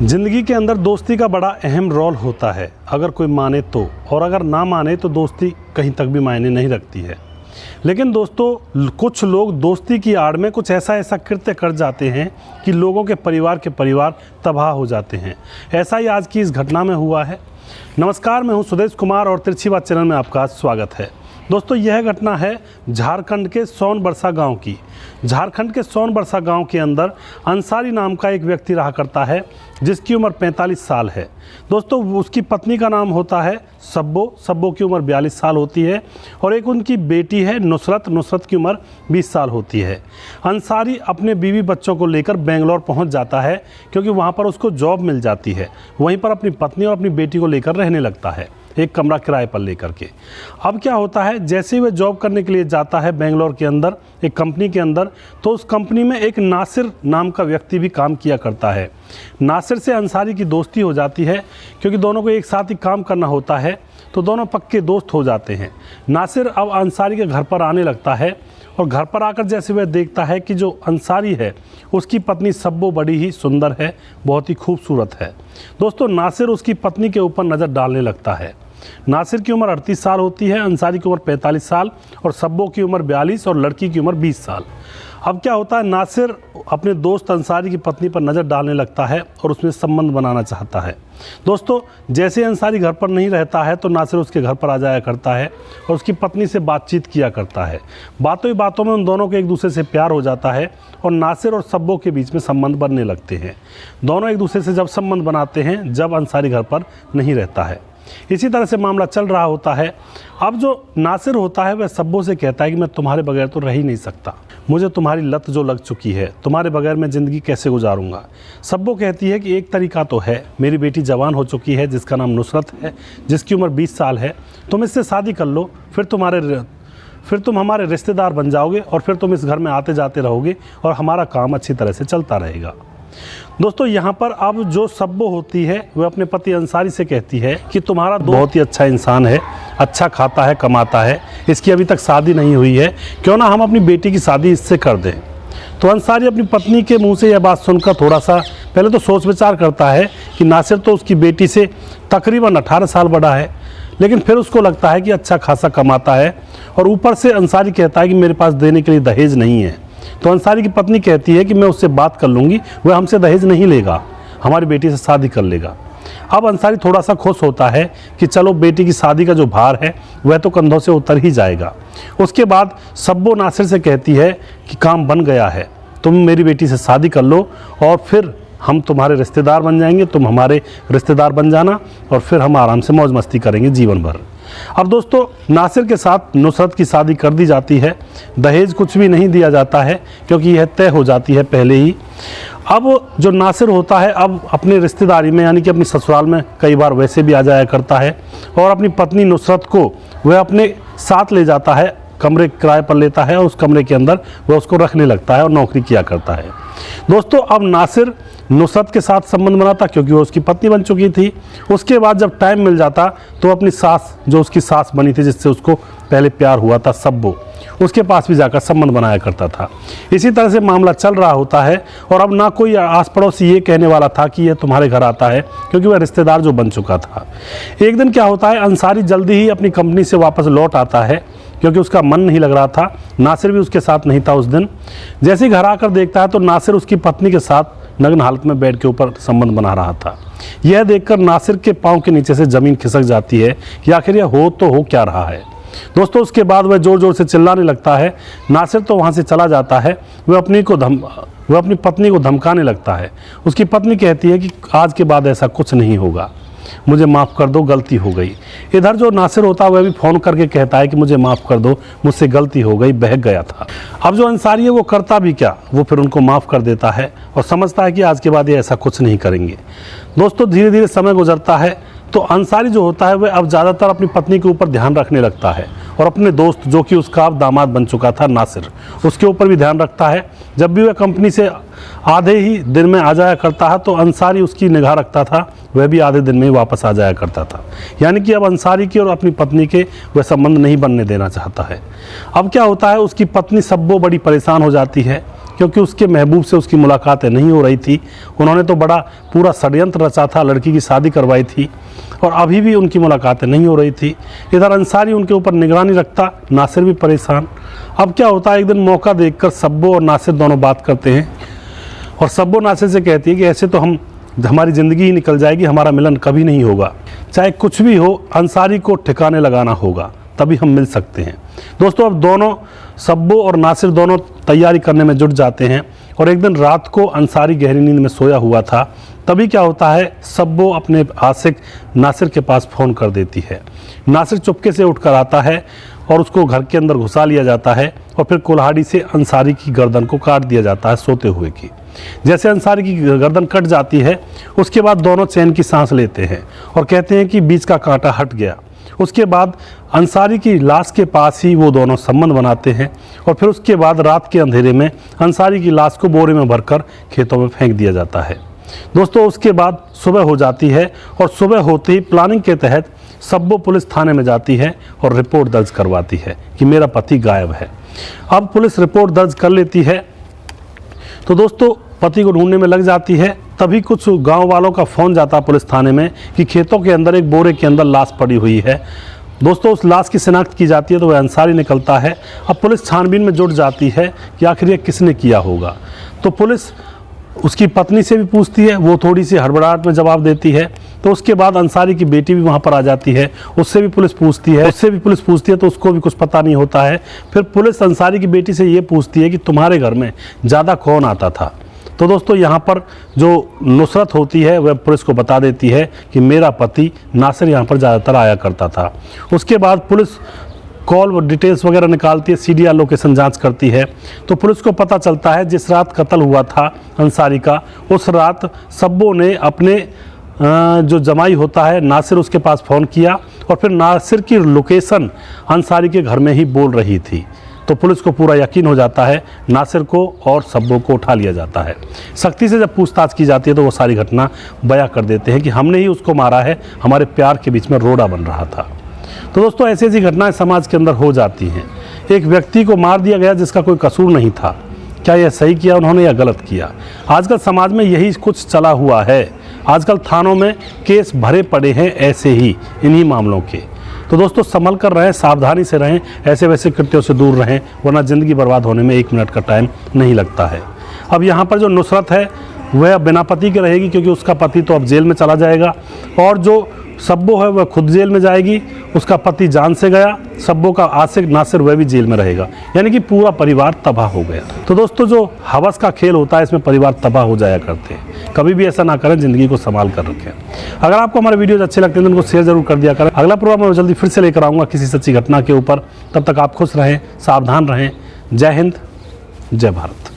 ज़िंदगी के अंदर दोस्ती का बड़ा अहम रोल होता है, अगर कोई माने तो, और अगर ना माने तो दोस्ती कहीं तक भी मायने नहीं रखती है। लेकिन दोस्तों, कुछ लोग दोस्ती की आड़ में कुछ ऐसा कृत्य कर जाते हैं कि लोगों के परिवार तबाह हो जाते हैं। ऐसा ही आज की इस घटना में हुआ है। नमस्कार, मैं हूं सुदेश कुमार और तिरछी बात चैनल में आपका स्वागत है। दोस्तों, यह घटना है झारखंड के सोनबरसा गांव की। झारखंड के सोनबरसा गांव के अंदर अंसारी नाम का एक व्यक्ति रहा करता है, जिसकी उम्र 45 साल है। दोस्तों, उसकी पत्नी का नाम होता है सब्बो की उम्र 42 साल होती है, और एक उनकी बेटी है नुसरत की उम्र 20 साल होती है। अंसारी अपने बीवी बच्चों को लेकर बेंगलोर पहुंच जाता है, क्योंकि वहां पर उसको जॉब मिल जाती है। वहीं पर अपनी पत्नी और अपनी बेटी को लेकर रहने लगता है, एक कमरा किराए पर लेकर के। अब क्या होता है, जैसे ही वह जॉब करने के लिए जाता है बेंगलोर के अंदर एक कंपनी के अंदर, तो उस कंपनी में एक नासिर नाम का व्यक्ति भी काम किया करता है। नासिर से अंसारी की दोस्ती हो जाती है, क्योंकि दोनों को एक साथ ही काम करना होता है, तो दोनों पक्के दोस्त हो जाते हैं। नासिर अब अंसारी के घर पर आने लगता है, और घर पर आकर जैसे वह देखता है कि जो अंसारी है उसकी पत्नी सब्बो बड़ी ही सुंदर है, बहुत ही खूबसूरत है। दोस्तों, नासिर उसकी पत्नी के ऊपर नज़र डालने लगता है। नासिर की उम्र 38 साल होती है, अंसारी की उम्र 45 साल, और सब्बो की उम्र 42 और लड़की की उम्र 20 साल। अब क्या होता है, नासिर अपने दोस्त अंसारी की पत्नी पर नज़र डालने लगता है और उसमें संबंध बनाना चाहता है। दोस्तों, जैसे अंसारी घर पर नहीं रहता है तो नासिर उसके घर पर आ जाया करता है और उसकी पत्नी से बातचीत किया करता है। बातों ही बातों में उन दोनों को एक दूसरे से प्यार हो जाता है, और नासिर और सब्बो के बीच में संबंध बनने लगते हैं। दोनों एक दूसरे से जब संबंध बनाते हैं जब अंसारी घर पर नहीं रहता है। इसी तरह से मामला चल रहा होता है। अब जो नासिर होता है वह सब्बो से कहता है कि मैं तुम्हारे बगैर तो रह ही नहीं सकता, मुझे तुम्हारी लत जो लग चुकी है, तुम्हारे बगैर मैं ज़िंदगी कैसे गुजारूंगा। सब्बो कहती है कि एक तरीका तो है, मेरी बेटी जवान हो चुकी है जिसका नाम नुसरत है, जिसकी उम्र 20 साल है, तुम इससे शादी कर लो, फिर तुम हमारे रिश्तेदार बन जाओगे, और फिर तुम इस घर में आते जाते रहोगे और हमारा काम अच्छी तरह से चलता रहेगा। दोस्तों, यहाँ पर अब जो सब्बो होती है वह अपने पति अंसारी से कहती है कि तुम्हारा बहुत ही अच्छा इंसान है, अच्छा खाता है, कमाता है, इसकी अभी तक शादी नहीं हुई है, क्यों ना हम अपनी बेटी की शादी इससे कर दें। तो अंसारी अपनी पत्नी के मुंह से यह बात सुनकर थोड़ा सा पहले तो सोच विचार करता है कि नासिर तो उसकी बेटी से तकरीबन 18 साल बड़ा है, लेकिन फिर उसको लगता है कि अच्छा खासा कमाता है, और ऊपर से अंसारी कहता है कि मेरे पास देने के लिए दहेज नहीं है। तो अंसारी की पत्नी कहती है कि मैं उससे बात कर लूँगी, वह हमसे दहेज नहीं लेगा, हमारी बेटी से शादी कर लेगा। अब अंसारी थोड़ा सा खुश होता है कि चलो बेटी की शादी का जो भार है वह तो कंधों से उतर ही जाएगा। उसके बाद सब्बो नासिर से कहती है कि काम बन गया है, तुम मेरी बेटी से शादी कर लो और फिर हम तुम्हारे रिश्तेदार बन जाएंगे, तुम हमारे रिश्तेदार बन जाना, और फिर हम आराम से मौज मस्ती करेंगे जीवन भर। अब दोस्तों, नासिर के साथ नुसरत की शादी कर दी जाती है। दहेज कुछ भी नहीं दिया जाता है, क्योंकि यह तय हो जाती है पहले ही। अब जो नासिर होता है अब अपनी रिश्तेदारी में, यानी कि अपनी ससुराल में कई बार वैसे भी आ जाया करता है, और अपनी पत्नी नुसरत को वह अपने साथ ले जाता है, कमरे किराए पर लेता है, और उस कमरे के अंदर वह उसको रखने लगता है और नौकरी किया करता है। दोस्तों, अब नासिर नुसरत के साथ संबंध बनाता, क्योंकि वो उसकी पत्नी बन चुकी थी। उसके बाद जब टाइम मिल जाता तो अपनी सास, जो उसकी सास बनी थी, जिससे उसको पहले प्यार हुआ था, सब्बो, उसके पास भी जाकर संबंध बनाया करता था। इसी तरह से मामला चल रहा होता है, और अब ना कोई आस पड़ोसी ये कहने वाला था कि यह तुम्हारे घर आता है, क्योंकि वह रिश्तेदार जो बन चुका था। एक दिन क्या होता है, अंसारी जल्दी ही अपनी कंपनी से वापस लौट आता है, क्योंकि उसका मन नहीं लग रहा था। नासिर भी उसके साथ नहीं था उस दिन। जैसे ही घर आकर देखता है तो नासिर उसकी पत्नी के साथ नग्न हालत में बेड के ऊपर संबंध बना रहा था। यह देखकर नासिर के पांव के नीचे से जमीन खिसक जाती है कि आखिर यह हो क्या रहा है। दोस्तों, उसके बाद वह जोर जोर से चिल्लाने लगता है। नासिर तो वहाँ से चला जाता है। वह अपनी पत्नी को धमकाने लगता है। उसकी पत्नी कहती है कि आज के बाद ऐसा कुछ नहीं होगा, मुझे माफ़ कर दो, गलती हो गई। इधर जो नासिर होता है वह भी फ़ोन करके कहता है कि मुझे माफ़ कर दो, मुझसे गलती हो गई, बहक गया था। अब जो अंसारी है वो करता भी क्या, वो फिर उनको माफ़ कर देता है और समझता है कि आज के बाद ये ऐसा कुछ नहीं करेंगे। दोस्तों, धीरे धीरे समय गुजरता है, तो अंसारी जो होता है वह अब ज़्यादातर अपनी पत्नी के ऊपर ध्यान रखने लगता है, और अपने दोस्त, जो कि उसका अब दामाद बन चुका था नासिर, उसके ऊपर भी ध्यान रखता है। जब भी वह कंपनी से आधे ही दिन में आ जाया करता है तो अंसारी उसकी निगाह रखता था, वह भी आधे दिन में ही वापस आ जाया करता था। यानी कि अब अंसारी की और अपनी पत्नी के वह संबंध नहीं बनने देना चाहता है। अब क्या होता है, उसकी पत्नी सब्बो बड़ी परेशान हो जाती है क्योंकि उसके महबूब से उसकी मुलाकातें नहीं हो रही थी। उन्होंने तो बड़ा पूरा षड्यंत्र रचा था, लड़की की शादी करवाई थी और अभी भी उनकी मुलाकातें नहीं हो रही थी। इधर अंसारी उनके ऊपर निगरानी रखता, नासिर भी परेशान। अब क्या होता है, एक दिन मौका देखकर सब्बो और नासिर दोनों बात करते हैं और सब्बो नासिर से कहती है कि ऐसे तो हमारी ज़िंदगी ही निकल जाएगी, हमारा मिलन कभी नहीं होगा। चाहे कुछ भी हो, अंसारी को ठिकाने लगाना होगा, तभी हम मिल सकते हैं। दोस्तों, अब दोनों सब्बो और नासिर दोनों तैयारी करने में जुट जाते हैं और एक दिन रात को अंसारी गहरी नींद में सोया हुआ था। तभी क्या होता है, सब्बो अपने आशिक नासिर के पास फ़ोन कर देती है। नासिर चुपके से उठकर आता है और उसको घर के अंदर घुसा लिया जाता है और फिर कुल्हाड़ी से अंसारी की गर्दन को काट दिया जाता है, सोते हुए की। जैसे अंसारी की गर्दन कट जाती है, उसके बाद दोनों चैन की सांस लेते हैं और कहते हैं कि बीच का कांटा हट गया। उसके बाद अंसारी की लाश के पास ही वो दोनों संबंध बनाते हैं और फिर उसके बाद रात के अंधेरे में अंसारी की लाश को बोरे में भरकर खेतों में फेंक दिया जाता है। दोस्तों, उसके बाद सुबह हो जाती है और सुबह होते ही प्लानिंग के तहत सब्बो पुलिस थाने में जाती है और रिपोर्ट दर्ज करवाती है कि मेरा पति गायब है। अब पुलिस रिपोर्ट दर्ज कर लेती है तो दोस्तों पति को ढूंढने में लग जाती है। तभी कुछ गांव वालों का फ़ोन जाता है पुलिस थाने में कि खेतों के अंदर एक बोरे के अंदर लाश पड़ी हुई है। दोस्तों, उस लाश की शिनाख्त की जाती है तो वह अंसारी निकलता है। अब पुलिस छानबीन में जुट जाती है कि आखिर ये किसने किया होगा। तो पुलिस उसकी पत्नी से भी पूछती है, वो थोड़ी सी हड़बड़ाहट में जवाब देती है। तो उसके बाद अंसारी की बेटी भी वहाँ पर आ जाती है, उससे भी पुलिस पूछती है तो उसको भी कुछ पता नहीं होता है। फिर पुलिस अंसारी की बेटी से ये पूछती है कि तुम्हारे घर में ज़्यादा कौन आता था। तो दोस्तों, यहाँ पर जो नुसरत होती है वह पुलिस को बता देती है कि मेरा पति नासिर यहाँ पर ज़्यादातर आया करता था। उसके बाद पुलिस कॉल डिटेल्स वगैरह निकालती है, सीडीआर लोकेशन जांच करती है। तो पुलिस को पता चलता है जिस रात कत्ल हुआ था अंसारी का, उस रात सब्बो ने अपने जो जमाई होता है नासिर, उसके पास फ़ोन किया और फिर नासिर की लोकेशन अंसारी के घर में ही बोल रही थी। तो पुलिस को पूरा यकीन हो जाता है, नासिर को और सब्बो को उठा लिया जाता है। सख्ती से जब पूछताछ की जाती है तो वो सारी घटना बयां कर देते हैं कि हमने ही उसको मारा है, हमारे प्यार के बीच में रोड़ा बन रहा था। तो दोस्तों, ऐसी ऐसी घटनाएं समाज के अंदर हो जाती हैं। एक व्यक्ति को मार दिया गया जिसका कोई कसूर नहीं था। क्या यह सही किया उन्होंने या गलत किया? आजकल समाज में यही कुछ चला हुआ है। आजकल थानों में केस भरे पड़े हैं ऐसे ही, इन्हीं मामलों के। तो दोस्तों, संभल कर रहें, सावधानी से रहें, ऐसे वैसे कृत्यों से दूर रहें, वरना ज़िंदगी बर्बाद होने में 1 मिनट का टाइम नहीं लगता है। अब यहाँ पर जो नुसरत है वह बिना पति के रहेगी, क्योंकि उसका पति तो अब जेल में चला जाएगा, और जो सब्बो है वह खुद जेल में जाएगी। उसका पति जान से गया, सब्बो का आशिक नासिर वह भी जेल में रहेगा, यानी कि पूरा परिवार तबाह हो गया। तो दोस्तों, जो हवस का खेल होता है इसमें परिवार तबाह हो जाया करते हैं। कभी भी ऐसा ना करें, ज़िंदगी को संभाल कर रखें। अगर आपको हमारे वीडियोज अच्छे लगते हैं तो उनको शेयर जरूर कर दिया करें। अगला प्रोग्राम मैं जल्दी फिर से लेकर आऊँगा किसी सच्ची घटना के ऊपर। तब तक आप खुश रहें, सावधान रहें। जय हिंद, जय भारत।